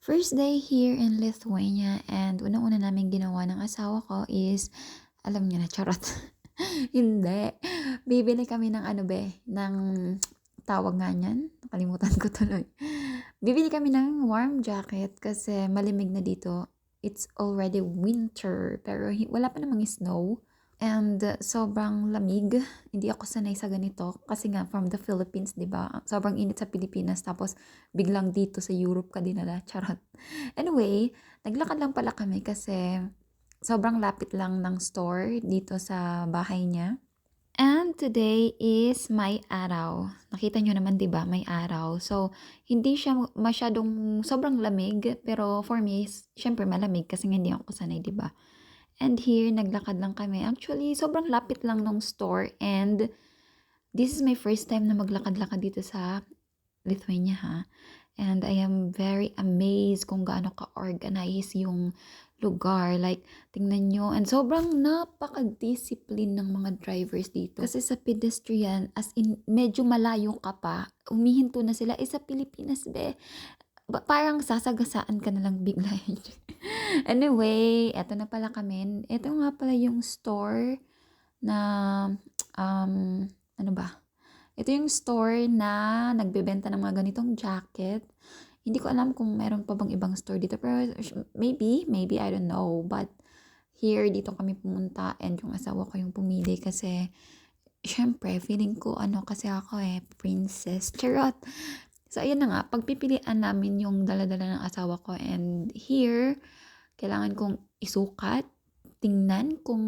First day here in Lithuania and unang-una naming ginawa ng asawa ko is, alam niyo na, charot. Hindi. Bibili kami ng ano be, ng tawag nga niyan, nakalimutan ko tuloy. Bibili kami ng warm jacket kasi malimig na dito. It's already winter pero wala pa namang snow. And sobrang lamig. Hindi ako sanay sa ganito kasi nga from the Philippines, 'di ba? Sobrang init sa Pilipinas tapos biglang dito sa Europe ka dinala. Charot. Anyway, naglakad lang pala kami kasi sobrang lapit lang ng store dito sa bahay niya. And today is may araw. Nakita nyo naman 'di ba, may araw. So, hindi siya masyadong sobrang lamig pero for me, syempre malamig kasi nga hindi ako sanay 'di ba? And here, naglakad lang kami. Actually, sobrang lapit lang ng store and this is my first time na maglakad-lakad dito sa Lithuania ha. And I am very amazed kung gaano ka-organize yung lugar. Like, tingnan nyo. And sobrang napaka-discipline ng mga drivers dito. Kasi sa pedestrian, as in, medyo malayo ka pa. Umihinto na sila. Sa Pilipinas, be. Parang sasagasaan ka na lang bigla. Anyway, eto na pala kami. Eto nga pala yung store na, ano ba? Ito yung store na nagbebenta ng mga ganitong jacket. Hindi ko alam kung meron pa bang ibang store dito. Pero maybe, I don't know. But here, dito kami pumunta and yung asawa ko yung pumili kasi syempre, feeling ko kasi ako princess. Charot! So, ayun na nga, pagpipilian namin yung dala-dala ng asawa ko and here, kailangan kong isukat, tingnan kung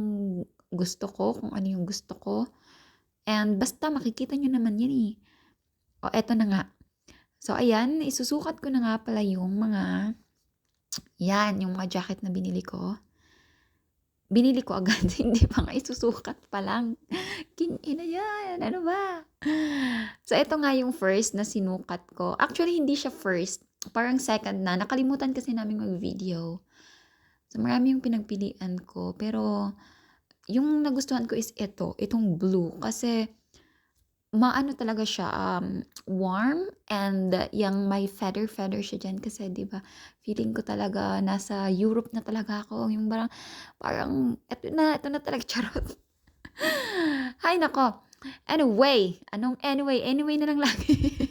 gusto ko, kung ano yung gusto ko. And basta makikita nyo naman yan eh. O, eto na nga. So, ayan, isusukat ko na nga pala yung yung mga jacket na binili ko. Binili ko agad, hindi pa nga isusukat pa lang. King ina yan, ano ba? So, ito nga yung first na sinukat ko. Actually, hindi siya first. Parang second na. Nakalimutan kasi namin mag-video. So, marami yung pinagpilian ko. Pero, yung nagustuhan ko is itong blue. Kasi, maano talaga siya, warm and yung may feather siya dyan. Kasi, di ba, feeling ko talaga nasa Europe na talaga ako. Yung parang, ito na talaga, charot. Hay nako. Anyway, anyway na lang lagi.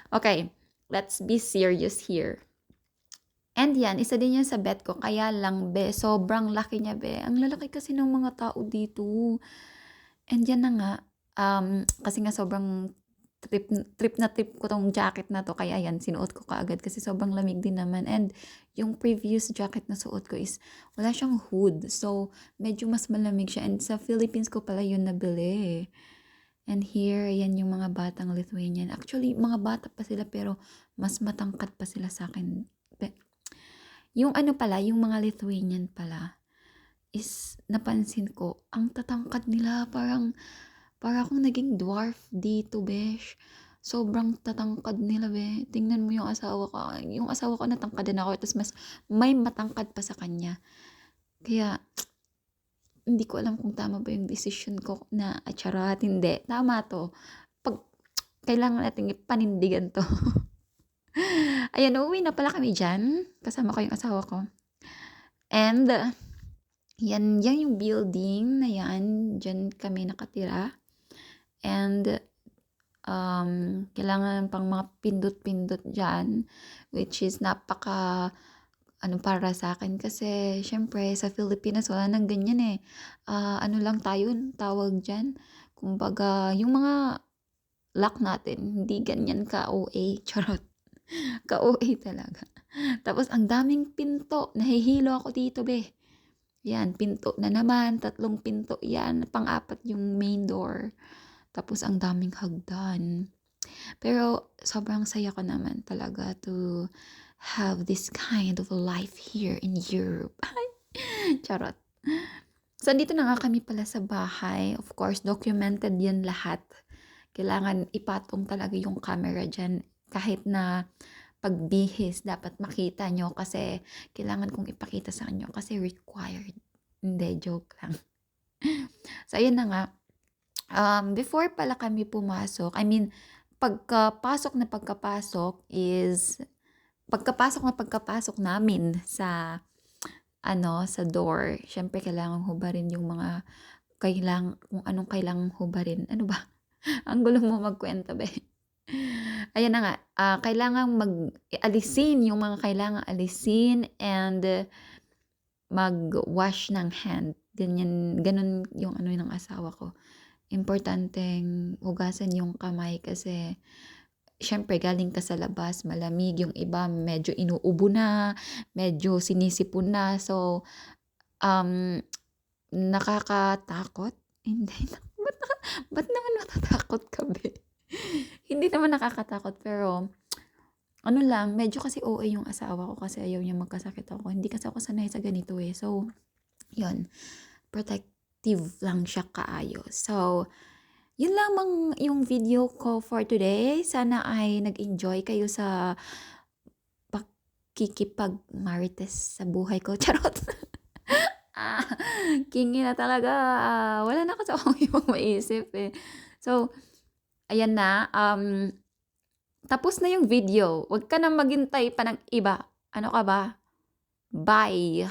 Okay, let's be serious here. And yan, isa din yan sa bet ko. Kaya lang, be, sobrang laki niya, be. Ang lalaki kasi ng mga tao dito. And yan na nga, kasi nga sobrang trip na trip ko tong jacket na to. Kaya yan, sinuot ko kaagad kasi sobrang lamig din naman. And yung previous jacket na suot ko is, wala siyang hood. So, medyo mas malamig siya. And sa Philippines ko pala yun nabili. And here, yan yung mga batang Lithuanian. Actually, mga bata pa sila pero mas matangkad pa sila sa akin. Yung pala, yung mga Lithuanian pala, is napansin ko, ang tatangkad nila, para akong naging dwarf dito, besh. Sobrang tatangkad nila, be. Tingnan mo yung asawa ko. Yung asawa ko natangkad din ako, tapos mas may matangkad pa sa kanya. Kaya, hindi ko alam kung tama ba yung decision ko na atsarat, hindi. Tama to. Kailangan natin ipanindigan to. Ayan, uuwi na pala kami dyan. Kasama ko yung asawa ko. And, yan yung building na yan. Dyan kami nakatira. And, kailangan pang mga pindot-pindot dyan. Which is para sa akin. Kasi, syempre, sa Pilipinas, wala nang ganyan eh. Ano lang tayo, tawag dyan. Kumbaga, yung mga lock natin, hindi ganyan ka-OA. Charot. Ka-OA talaga. Tapos, ang daming pinto. Nahihilo ako dito, be. Yan, pinto na naman. 3 pinto yan. Pang-4 yung main door. Tapos, ang daming hagdan. Pero, sobrang saya ko naman talaga to have this kind of life here in Europe. Charot. So, dito na nga kami pala sa bahay. Of course, documented yan lahat. Kailangan ipatong talaga yung camera dyan. Kahit na pagbihis, dapat makita nyo kasi kailangan kong ipakita sa inyo kasi required. Hindi, joke lang. So, ayun na nga. Before pala kami pumasok, I mean, pagkapasok is pagkapasok namin sa ano, sa door, siyempre kailangang hubarin yung mga kung anong kailangang hubarin. Ano ba? Ang gulo mo magkuwento, be. Ayan na nga, kailangang alisin yung mga kailangang alisin and mag-wash ng hand. Ganyan, ganun yung ano ng asawa ko. Importanteng hugasan yung kamay kasi siyempre galing ka sa labas, malamig, yung iba medyo inuubo na, medyo sinisipon na. So, um, nakakatakot? Hindi, ba't naman matatakot ka, be? Hindi naman nakakatakot pero ano lang, medyo kasi OA yung asawa ko kasi ayaw niya magkasakit ako. Hindi kasi ako sanay sa ganito eh. So, yun, protective lang siya kaayos. So, yun lamang yung video ko for today. Sana ay nag-enjoy kayo sa pakikipag-marites sa buhay ko. Charot! Ah, kingi na talaga. Wala na kasi akong ibang maisip eh. So, ayan na. Tapos na yung video. Huwag ka na maghintay pa ng iba. Ano ka ba? Bye!